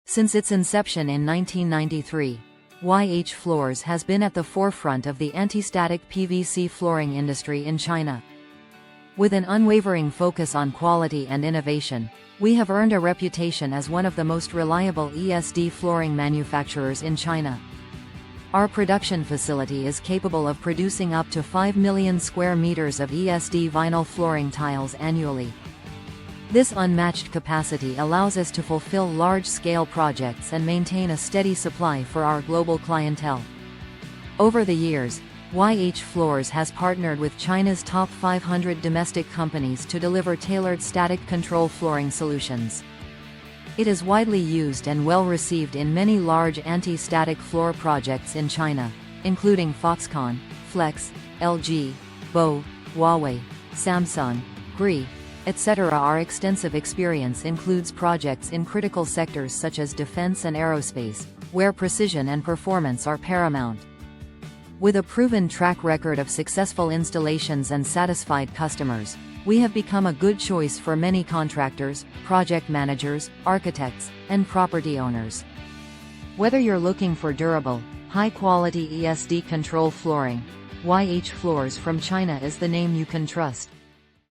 Since its inception in 1993, Y.H. Floors has been at the forefront of the anti-static PVC flooring industry in China. With an unwavering focus on quality and innovation, we have earned a reputation as one of the most reliable ESD flooring manufacturers in China. Our production facility is capable of producing up to 5 million square meters of ESD vinyl flooring tiles annually. This unmatched capacity allows us to fulfill large-scale projects and maintain a steady supply for our global clientele. Over the years, Y.H. Floors has partnered with China's top 500 domestic companies to deliver tailored static control flooring solutions. It is widely used and well received in many large anti-static floor projects in China, including Foxconn, Flex, LG, Bo, Huawei, Samsung, Gree, etc. Our extensive experience includes projects in critical sectors such as defense and aerospace, where precision and performance are paramount. With a proven track record of successful installations and satisfied customers, we have become a good choice for many contractors, project managers, architects, and property owners. Whether you're looking for durable, high-quality ESD control flooring, Y.H. Floors from China is the name you can trust.